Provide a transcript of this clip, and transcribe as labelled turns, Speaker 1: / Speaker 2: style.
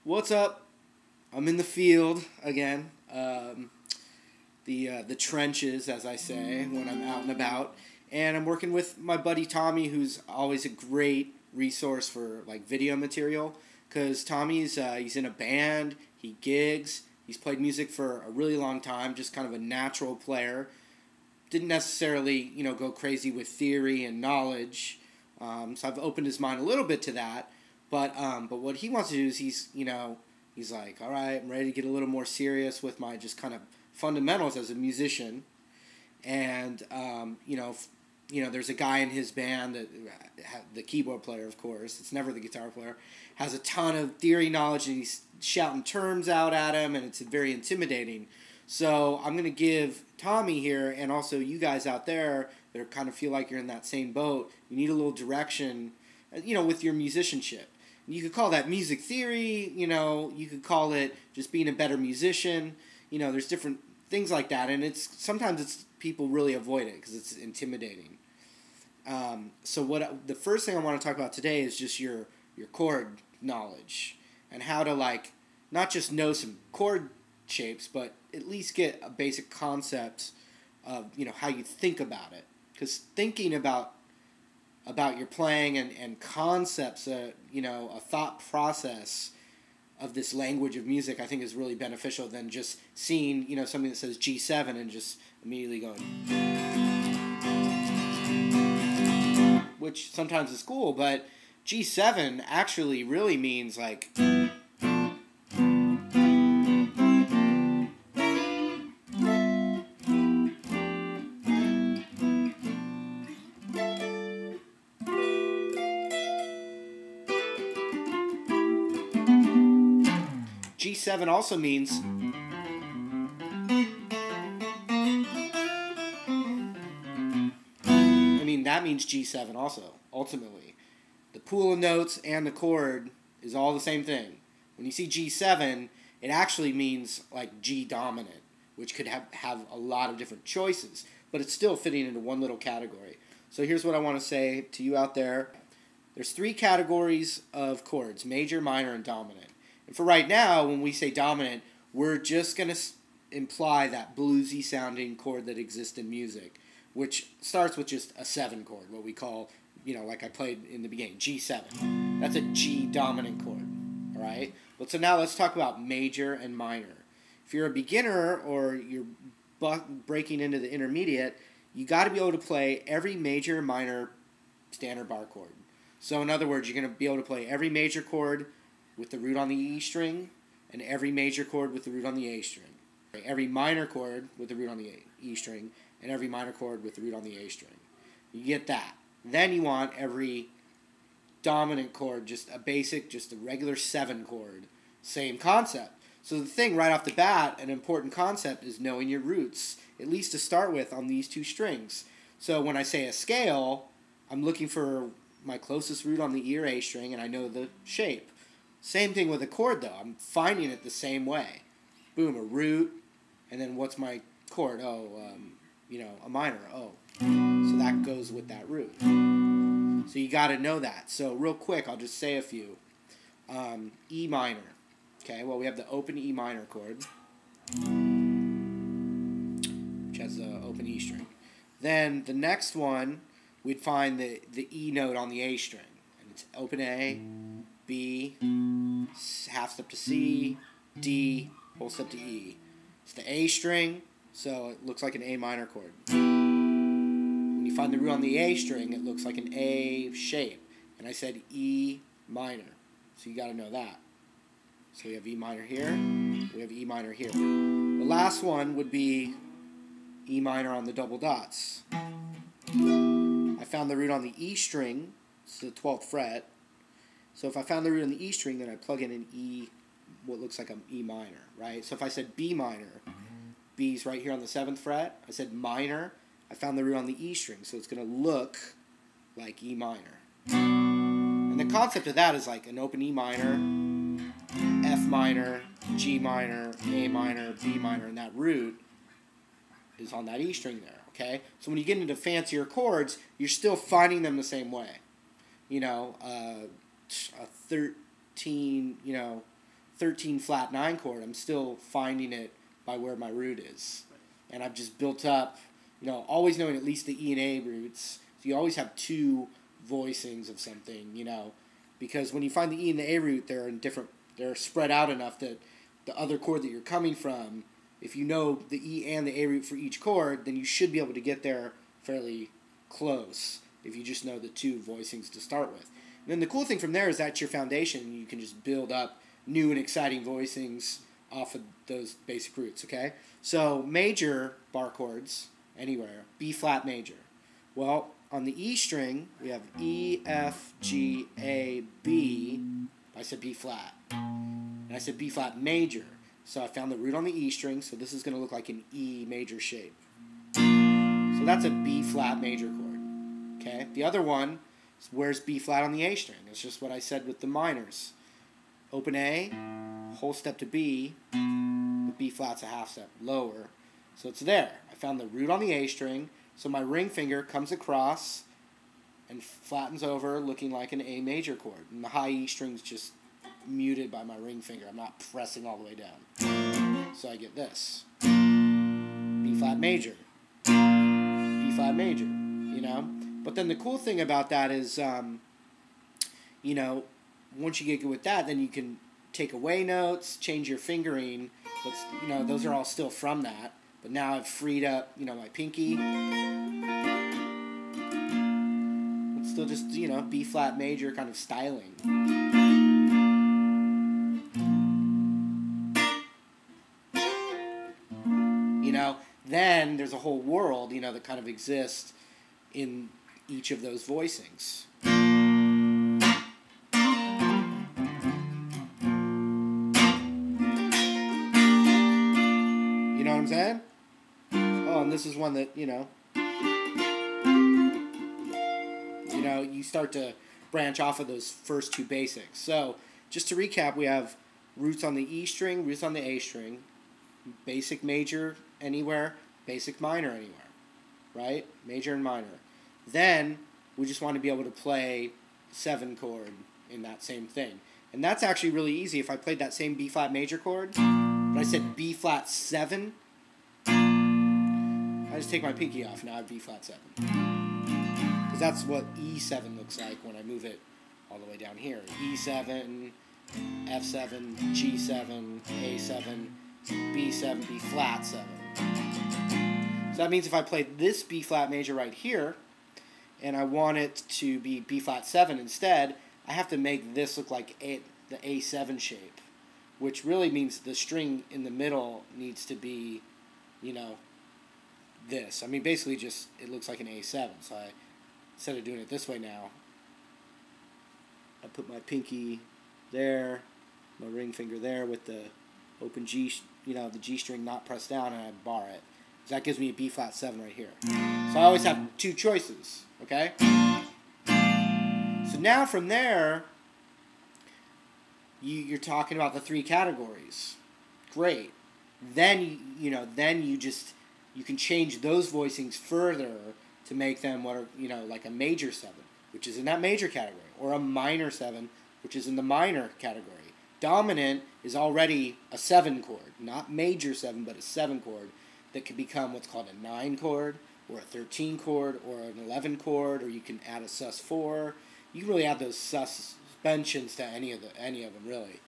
Speaker 1: What's up? I'm in the field again. The trenches, as I say, when I'm out and about. And I'm working with my buddy Tommy, who's always a great resource for like video material. Because Tommy's he's in a band, he gigs, he's played music for a really long time, just kind of a natural player. Didn't necessarily, go crazy with theory and knowledge. So I've opened his mind a little bit to that. But what he wants to do is he's like, all right, I'm ready to get a little more serious with my just kind of fundamentals as a musician. And there's a guy in his band that the keyboard player, of course, it's never the guitar player, has a ton of theory knowledge and he's shouting terms out at him and it's very intimidating. So I'm going to give Tommy here and also you guys out there that kind of feel like you're in that same boat, you need a little direction, with your musicianship. You could call that music theory, you could call it just being a better musician. There's different things like that, and sometimes people really avoid it because it's intimidating. So the first thing I want to talk about today is just your chord knowledge and how to not just know some chord shapes, but at least get a basic concept of how you think about it. Because thinking about your playing and concepts, a thought process of this language of music, I think is really beneficial than just seeing, something that says G7 and just immediately going, which sometimes is cool, but G7 actually really means like, G7 also means that means G7 also, ultimately. The pool of notes and the chord is all the same thing. When you see G7, it actually means like G dominant, which could have a lot of different choices, but it's still fitting into one little category. So here's what I want to say to you out there. There's 3 categories of chords: major, minor, and dominant. And for right now, when we say dominant, we're just going to imply that bluesy sounding chord that exists in music, which starts with just a 7 chord, what we call, like I played in the beginning, G7. That's a G dominant chord, all right? But so now let's talk about major and minor. If you're a beginner or you're breaking into the intermediate, you got to be able to play every major and minor standard bar chord. So in other words, you're going to be able to play every major chord with the root on the E string, and every major chord with the root on the A string. Every minor chord with the root on the E string, and every minor chord with the root on the A string. You get that. Then you want every dominant chord, just a regular 7 chord. Same concept. So the thing right off the bat, an important concept, is knowing your roots, at least to start with on these 2 strings. So when I say a scale, I'm looking for my closest root on the E or A string, and I know the shape. Same thing with a chord, though. I'm finding it the same way. Boom, a root, and then what's my chord? Oh, a minor. Oh, so that goes with that root. So you got to know that. So real quick, I'll just say a few. E minor. Okay, well, we have the open E minor chord, which has the open E string. Then the next one, we'd find the E note on the A string. And it's open A, B, half step to C, D, whole step to E. It's the A string, so it looks like an A minor chord. When you find the root on the A string, it looks like an A shape. And I said E minor, so you got to know that. So we have E minor here, we have E minor here. The last one would be E minor on the double dots. I found the root on the E string, it's the 12th fret. So if I found the root on the E string, then I plug in an E, what looks like an E minor, right? So if I said B minor, B's right here on the 7th fret. I said minor, I found the root on the E string, so it's going to look like E minor. And the concept of that is like an open E minor, F minor, G minor, A minor, B minor, and that root is on that E string there, okay? So when you get into fancier chords, you're still finding them the same way. A 13, 13 flat 9 chord, I'm still finding it by where my root is. And I've just built up, always knowing at least the E and A roots. So you always have two voicings of something, because when you find the E and the A root, they're spread out enough that the other chord that you're coming from, if you know the E and the A root for each chord, then you should be able to get there fairly close if you just know the two voicings to start with. And then the cool thing from there is that's your foundation. You can just build up new and exciting voicings off of those basic roots, okay? So major bar chords, anywhere, B flat major. Well, on the E string, we have E, F, G, A, B. I said B flat. And I said B flat major. So I found the root on the E string, so this is going to look like an E major shape. So that's a B flat major chord. Okay? The other one is where's B flat on the A string. It's just what I said with the minors. Open A, whole step to B, but B flat's a half step lower. So it's there. I found the root on the A string, so my ring finger comes across and flattens over looking like an A major chord. And the high E string's just muted by my ring finger. I'm not pressing all the way down. So I get this. B flat major. B flat major. But then the cool thing about that is, once you get good with that, then you can take away notes, change your fingering. But, those are all still from that. But now I've freed up, my pinky. It's still just, B flat major kind of styling. Then there's a whole world, that kind of exists in each of those voicings. You know what I'm saying? Oh, and this is one that, you start to branch off of those first two basics. So, just to recap, we have roots on the E string, roots on the A string, basic major anywhere, basic minor anywhere, right? Major and minor. Then we just want to be able to play 7 chord in that same thing. And that's actually really easy. If I played that same B flat major chord, but I said B flat 7, I just take my pinky off, now I have B flat 7. Because that's what E7 looks like when I move it all the way down here. E7, F7, G7, A7, B7, B flat 7. So that means if I play this B flat major right here, and I want it to be B flat 7 instead, I have to make this look like the A7 shape, which really means the string in the middle needs to be, this. I mean, basically just, it looks like an A7, so instead of doing it this way now, I put my pinky there, my ring finger there with the open G, the G string not pressed down, and I bar it. So that gives me a B flat 7 right here. So I always have two choices, okay? So now from there, you're talking about the 3 categories. Great. Then, you can change those voicings further to make them what are, like a major 7, which is in that major category, or a minor 7, which is in the minor category. Dominant is already a 7 chord, not major 7, but a 7 chord that can become what's called a 9 chord, or a 13 chord, or an 11 chord, or you can add a sus4. You can really add those suspensions to any of them, really.